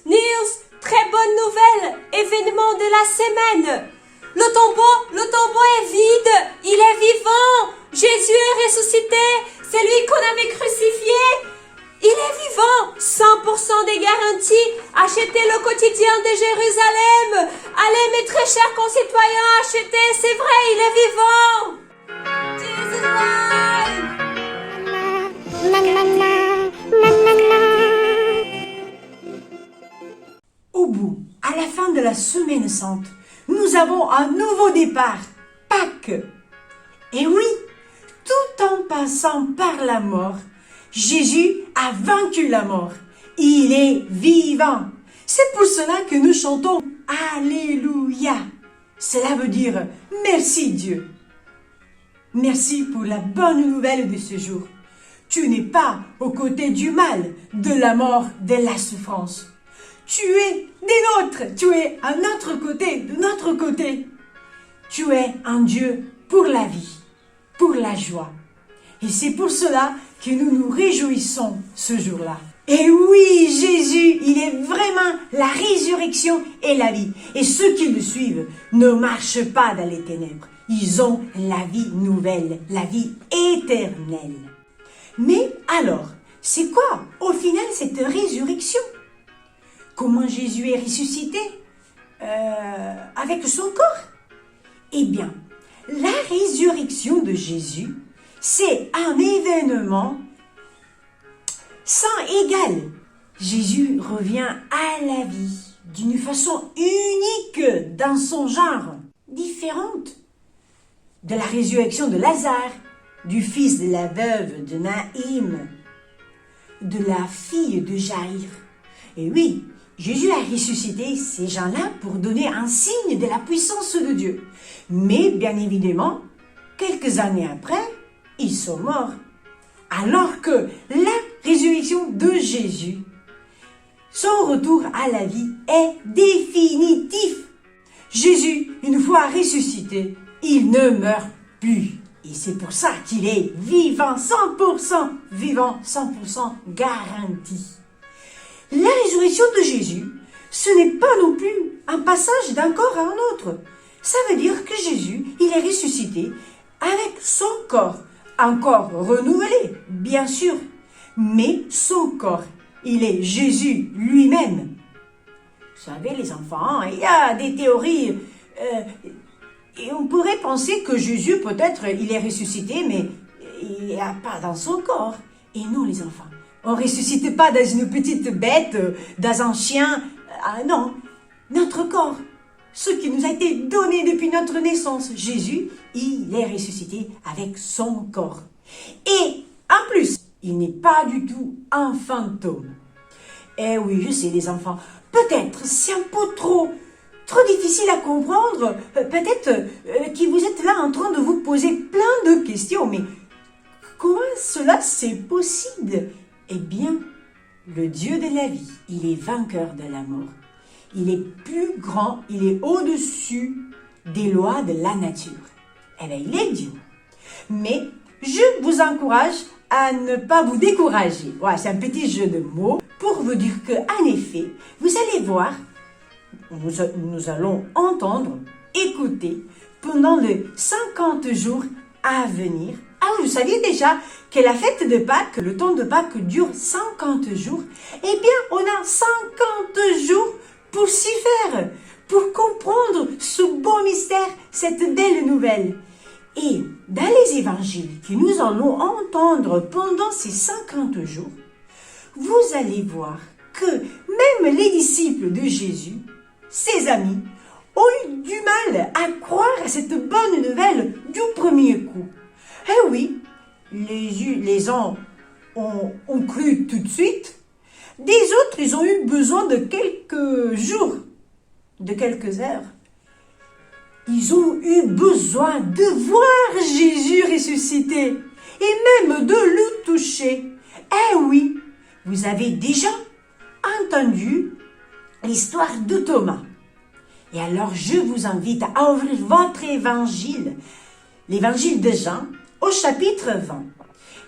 Niels, très bonne nouvelle, événement de la semaine. Le tombeau est vide, il est vivant. Jésus est ressuscité, c'est lui qu'on avait crucifié. Il est vivant, 100% des garanties. Achetez le quotidien de Jérusalem. Allez mes très chers concitoyens, achetez, c'est vrai, il est vivant. Jesus alive. Au bout, à la fin de la Semaine Sainte, nous avons un nouveau départ, Pâques. Et oui, tout en passant par la mort, Jésus a vaincu la mort. Il est vivant. C'est pour cela que nous chantons Alléluia. Cela veut dire merci Dieu. Merci pour la bonne nouvelle de ce jour. Tu n'es pas aux côtés du mal, de la mort, de la souffrance. Tu es des nôtres, tu es à notre côté, de notre côté. Tu es un Dieu pour la vie, pour la joie. Et c'est pour cela que nous nous réjouissons ce jour-là. Et oui, Jésus, il est vraiment la résurrection et la vie. Et ceux qui le suivent ne marchent pas dans les ténèbres. Ils ont la vie nouvelle, la vie éternelle. Mais alors, c'est quoi au final cette résurrection? Comment Jésus est ressuscité avec son corps? Eh bien, la résurrection de Jésus, c'est un événement sans égal. Jésus revient à la vie d'une façon unique dans son genre, différente de la résurrection de Lazare, du fils de la veuve de Naïm, de la fille de Jaïr. Et oui, Jésus a ressuscité ces gens-là pour donner un signe de la puissance de Dieu. Mais bien évidemment, quelques années après, ils sont morts. Alors que la résurrection de Jésus, son retour à la vie est définitif. Jésus, une fois ressuscité, il ne meurt plus. Et c'est pour ça qu'il est vivant, 100% vivant, 100% garanti. La résurrection de Jésus, ce n'est pas non plus un passage d'un corps à un autre. Ça veut dire que Jésus, il est ressuscité avec son corps. Un corps renouvelé, bien sûr, mais son corps, il est Jésus lui-même. Vous savez, les enfants, il y a des théories, et on pourrait penser que Jésus, peut-être, il est ressuscité, mais il n'est pas dans son corps. Et non, les enfants, on ne ressuscite pas dans une petite bête, dans un chien, non, notre corps. Ce qui nous a été donné depuis notre naissance. Jésus, il est ressuscité avec son corps. Et en plus, il n'est pas du tout un fantôme. Eh oui, je sais les enfants, peut-être c'est un peu trop difficile à comprendre. Peut-être que vous êtes là en train de vous poser plein de questions. Mais comment cela c'est possible? Eh bien, le Dieu de la vie, il est vainqueur de la mort. Il est plus grand, il est au-dessus des lois de la nature. Eh bien, il est Dieu. Mais je vous encourage à ne pas vous décourager. Voilà, c'est un petit jeu de mots pour vous dire qu'en effet, vous allez voir, nous allons entendre, écouter pendant les 50 jours à venir. Ah, vous saviez déjà que la fête de Pâques, le temps de Pâques dure 50 jours. Eh bien, on a 50 jours pour s'y faire, pour comprendre ce beau mystère, cette belle nouvelle. Et dans les évangiles que nous allons entendre pendant ces 50 jours, vous allez voir que même les disciples de Jésus, ses amis, ont eu du mal à croire à cette bonne nouvelle du premier coup. Eh oui, les uns ont cru tout de suite. Des autres, ils ont eu besoin de quelques jours, de quelques heures. Ils ont eu besoin de voir Jésus ressuscité et même de le toucher. Eh oui, vous avez déjà entendu l'histoire de Thomas. Et alors, je vous invite à ouvrir votre évangile, l'évangile de Jean, au chapitre 20.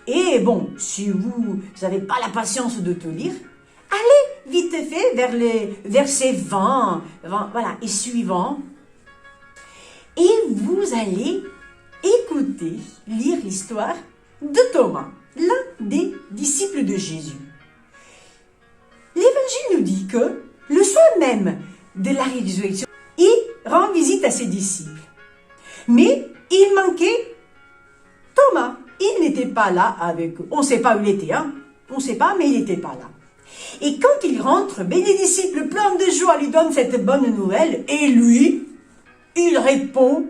Et bon, si vous n'avez pas la patience de tout lire, allez vite fait vers les versets 20, voilà, et suivants. Et vous allez écouter, lire l'histoire de Thomas, l'un des disciples de Jésus. L'Évangile nous dit que le soir même de la résurrection, il rend visite à ses disciples. Mais il manquait Thomas. Il n'était pas là avec eux. On ne sait pas où il était, hein? On ne sait pas, mais il n'était pas là. Et quand il rentre, ben, les disciples pleins de joie lui donnent cette bonne nouvelle. Et lui, il répond,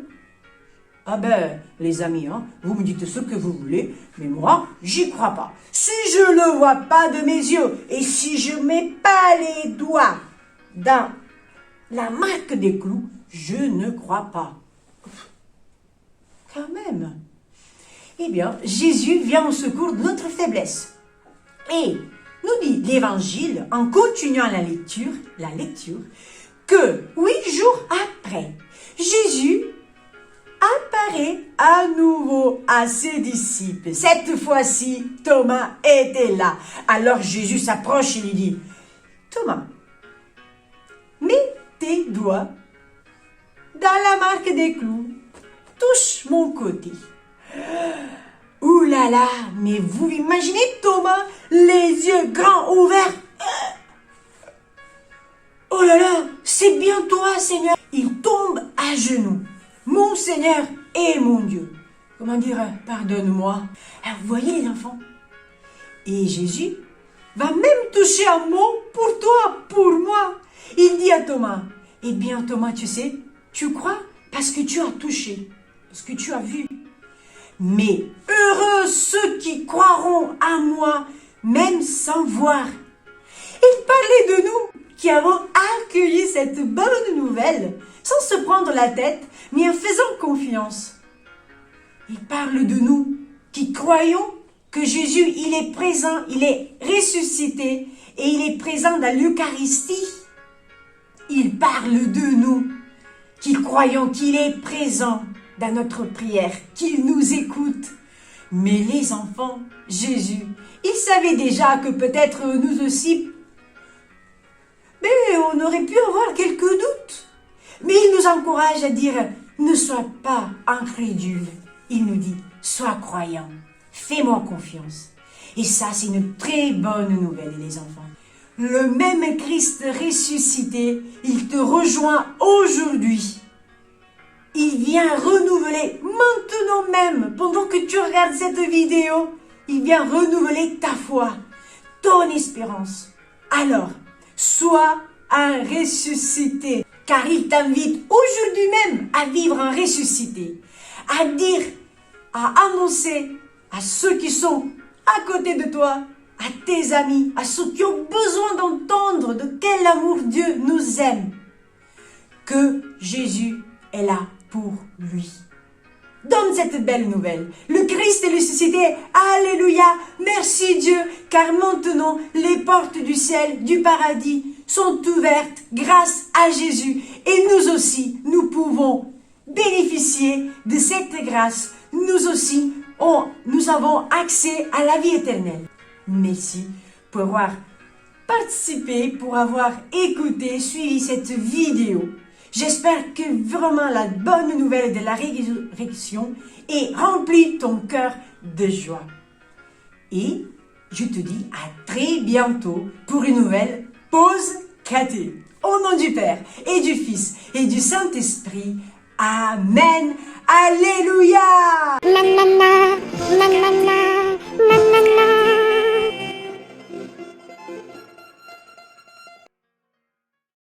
ah ben, les amis, hein, vous me dites ce que vous voulez, mais moi, j'y crois pas. Si je le vois pas de mes yeux, et si je mets pas les doigts dans la marque des clous, je ne crois pas. Quand même. Eh bien, Jésus vient au secours de notre faiblesse. Et nous dit l'Évangile, en continuant la lecture, que 8 jours après, Jésus apparaît à nouveau à ses disciples. Cette fois-ci, Thomas était là. Alors Jésus s'approche et lui dit, Thomas, mets tes doigts dans la marque des clous. Touche mon côté. Ouh là là, mais vous imaginez Thomas, les yeux grands ouverts. Oh là là, c'est bien toi, Seigneur. Il tombe à genoux. Mon Seigneur et mon Dieu. Comment dire, pardonne-moi. Alors, vous voyez les enfants. Et Jésus va même toucher un mot pour toi, pour moi. Il dit à Thomas, eh bien Thomas, tu sais, tu crois parce que tu as touché, parce que tu as vu. Mais heureux ceux qui croiront à moi, même sans voir. Il parlait de nous qui avons accueilli cette bonne nouvelle sans se prendre la tête, mais en faisant confiance. Il parle de nous qui croyons que Jésus, il est présent, il est ressuscité et il est présent dans l'Eucharistie. Il parle de nous qui croyons qu'il est présent dans notre prière, qu'il nous écoute. Mais les enfants, Jésus, il savait déjà que peut-être nous aussi, mais on aurait pu avoir quelques doutes. Mais il nous encourage à dire, ne sois pas incrédule. Il nous dit, sois croyant, fais-moi confiance. Et ça, c'est une très bonne nouvelle, les enfants. Le même Christ ressuscité, il te rejoint aujourd'hui. Il vient renouveler, maintenant même, pendant que tu regardes cette vidéo, il vient renouveler ta foi, ton espérance. Alors, sois un ressuscité, car il t'invite aujourd'hui même à vivre un ressuscité, à dire, à annoncer à ceux qui sont à côté de toi, à tes amis, à ceux qui ont besoin d'entendre de quel amour Dieu nous aime, que Jésus est là pour lui. Donne cette belle nouvelle. Le Christ est ressuscité. Alléluia. Merci Dieu, car maintenant les portes du ciel, du paradis sont ouvertes grâce à Jésus. Et nous aussi, nous pouvons bénéficier de cette grâce. Nous aussi, nous avons accès à la vie éternelle. Merci pour avoir participé, pour avoir écouté, suivi cette vidéo. J'espère que vraiment la bonne nouvelle de la résurrection ait rempli ton cœur de joie. Et je te dis à très bientôt pour une nouvelle pause cathé. Au nom du Père et du Fils et du Saint-Esprit. Amen. Alléluia.